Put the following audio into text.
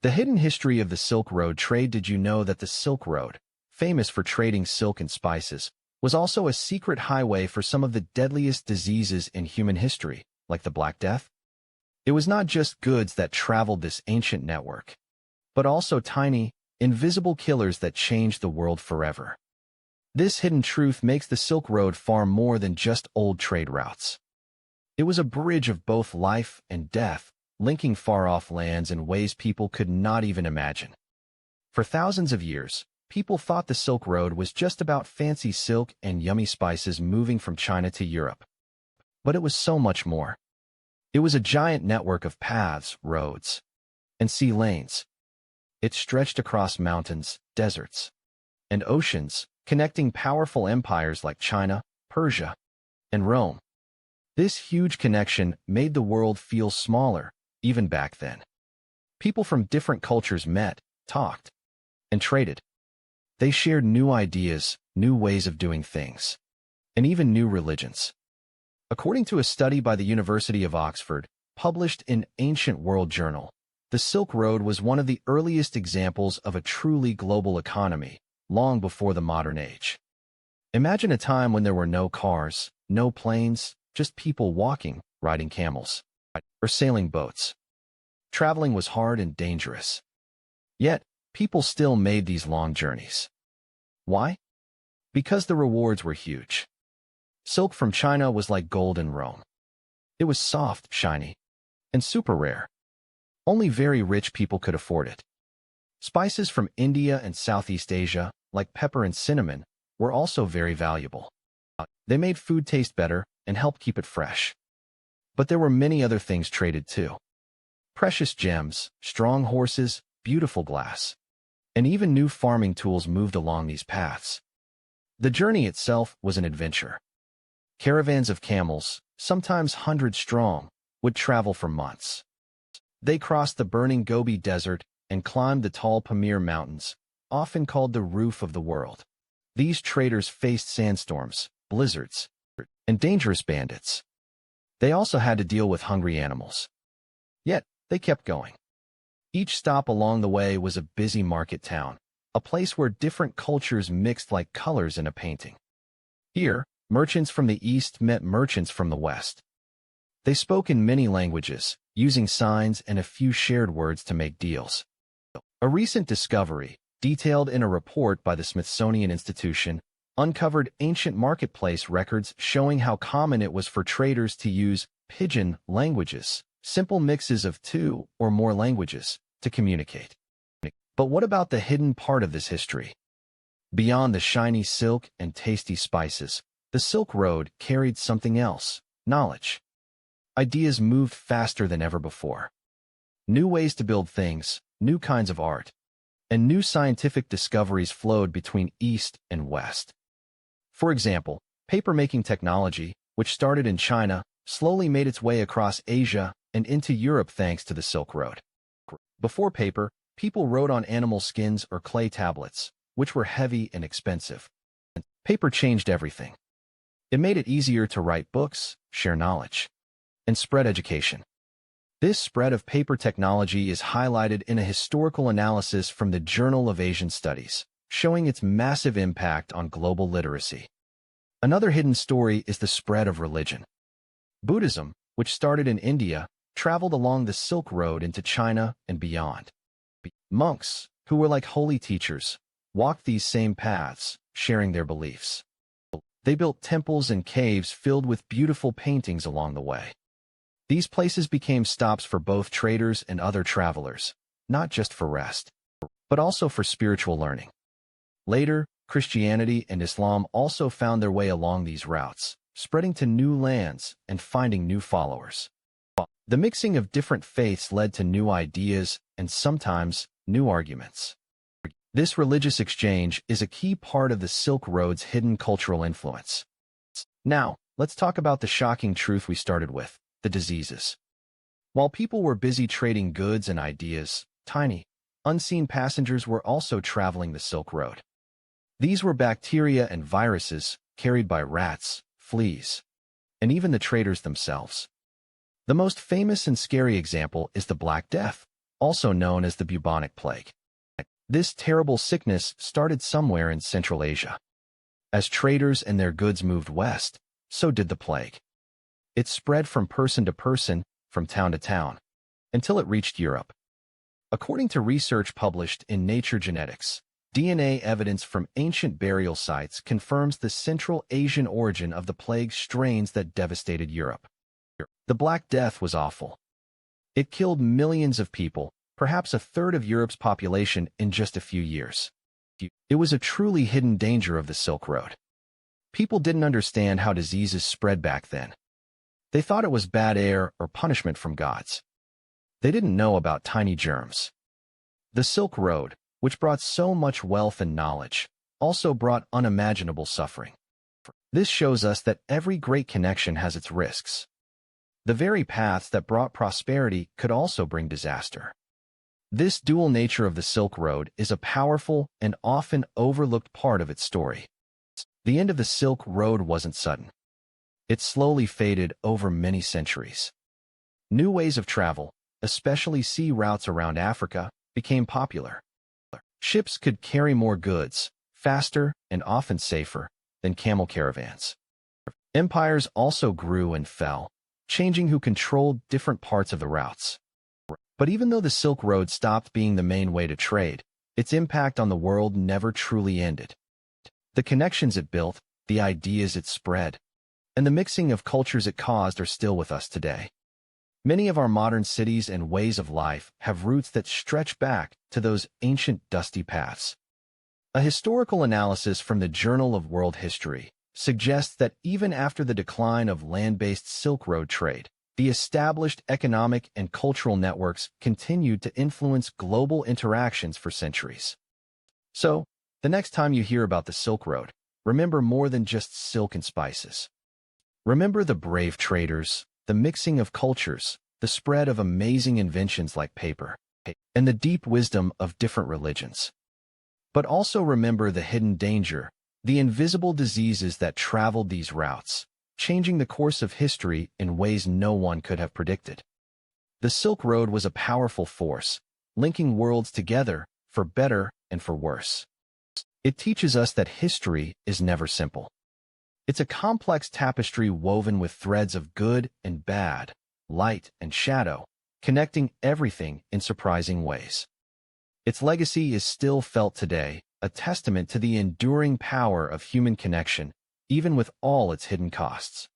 The hidden history of the Silk Road trade. Did you know that the Silk Road, famous for trading silk and spices, was also a secret highway for some of the deadliest diseases in human history, like the Black Death? It was not just goods that traveled this ancient network, but also tiny, invisible killers that changed the world forever. This hidden truth makes the Silk Road far more than just old trade routes. It was a bridge of both life and death, linking far-off lands in ways people could not even imagine. For thousands of years, people thought the Silk Road was just about fancy silk and yummy spices moving from China to Europe. But it was so much more. It was a giant network of paths, roads, and sea lanes. It stretched across mountains, deserts, and oceans, connecting powerful empires like China, Persia, and Rome. This huge connection made the world feel smaller, even back then. People from different cultures met, talked, and traded. They shared new ideas, new ways of doing things, and even new religions. According to a study by the University of Oxford, published in Ancient World Journal, the Silk Road was one of the earliest examples of a truly global economy, long before the modern age. Imagine a time when there were no cars, no planes, just people walking, riding camels, or sailing boats. Traveling was hard and dangerous. Yet, people still made these long journeys. Why? Because the rewards were huge. Silk from China was like gold in Rome. It was soft, shiny, and super rare. Only very rich people could afford it. Spices from India and Southeast Asia, like pepper and cinnamon, were also very valuable. They made food taste better and helped keep it fresh. But there were many other things traded too. Precious gems, strong horses, beautiful glass, and even new farming tools moved along these paths. The journey itself was an adventure. Caravans of camels, sometimes hundreds strong, would travel for months. They crossed the burning Gobi Desert and climbed the tall Pamir Mountains, often called the roof of the world. These traders faced sandstorms, blizzards, and dangerous bandits. They also had to deal with hungry animals. Yet, they kept going. Each stop along the way was a busy market town, a place where different cultures mixed like colors in a painting. Here, merchants from the east met merchants from the west. They spoke in many languages, using signs and a few shared words to make deals. A recent discovery, detailed in a report by the Smithsonian Institution, uncovered ancient marketplace records showing how common it was for traders to use pidgin languages, simple mixes of two or more languages, to communicate. But what about the hidden part of this history? Beyond the shiny silk and tasty spices, the Silk Road carried something else: knowledge. Ideas moved faster than ever before. New ways to build things, new kinds of art, and new scientific discoveries flowed between East and West. For example, paper-making technology, which started in China, slowly made its way across Asia and into Europe thanks to the Silk Road. Before paper, people wrote on animal skins or clay tablets, which were heavy and expensive. Paper changed everything. It made it easier to write books, share knowledge, and spread education. This spread of paper technology is highlighted in a historical analysis from the Journal of Asian Studies, showing its massive impact on global literacy. Another hidden story is the spread of religion. Buddhism, which started in India, traveled along the Silk Road into China and beyond. Monks, who were like holy teachers, walked these same paths, sharing their beliefs. They built temples and caves filled with beautiful paintings along the way. These places became stops for both traders and other travelers, not just for rest, but also for spiritual learning. Later, Christianity and Islam also found their way along these routes, spreading to new lands and finding new followers. The mixing of different faiths led to new ideas and sometimes new arguments. This religious exchange is a key part of the Silk Road's hidden cultural influence. Now, let's talk about the shocking truth we started with: the diseases. While people were busy trading goods and ideas, tiny, unseen passengers were also traveling the Silk Road. These were bacteria and viruses carried by rats, fleas, and even the traders themselves. The most famous and scary example is the Black Death, also known as the bubonic plague. This terrible sickness started somewhere in Central Asia. As traders and their goods moved west, so did the plague. It spread from person to person, from town to town, until it reached Europe. According to research published in Nature Genetics, DNA evidence from ancient burial sites confirms the Central Asian origin of the plague strains that devastated Europe. The Black Death was awful. It killed millions of people, perhaps a third of Europe's population in just a few years. It was a truly hidden danger of the Silk Road. People didn't understand how diseases spread back then. They thought it was bad air or punishment from gods. They didn't know about tiny germs. The Silk Road, which brought so much wealth and knowledge, also brought unimaginable suffering. This shows us that every great connection has its risks. The very paths that brought prosperity could also bring disaster. This dual nature of the Silk Road is a powerful and often overlooked part of its story. The end of the Silk Road wasn't sudden. It slowly faded over many centuries. New ways of travel, especially sea routes around Africa, became popular. Ships could carry more goods, faster and often safer, than camel caravans. Empires also grew and fell, changing who controlled different parts of the routes. But even though the Silk Road stopped being the main way to trade, its impact on the world never truly ended. The connections it built, the ideas it spread, and the mixing of cultures it caused are still with us today. Many of our modern cities and ways of life have roots that stretch back to those ancient dusty paths. A historical analysis from the Journal of World History suggests that even after the decline of land-based Silk Road trade, the established economic and cultural networks continued to influence global interactions for centuries. So, the next time you hear about the Silk Road, remember more than just silk and spices. Remember the brave traders, the mixing of cultures, the spread of amazing inventions like paper, and the deep wisdom of different religions. But also remember the hidden danger, the invisible diseases that traveled these routes, changing the course of history in ways no one could have predicted. The Silk Road was a powerful force, linking worlds together for better and for worse. It teaches us that history is never simple. It's a complex tapestry woven with threads of good and bad, light and shadow, connecting everything in surprising ways. Its legacy is still felt today, a testament to the enduring power of human connection, even with all its hidden costs.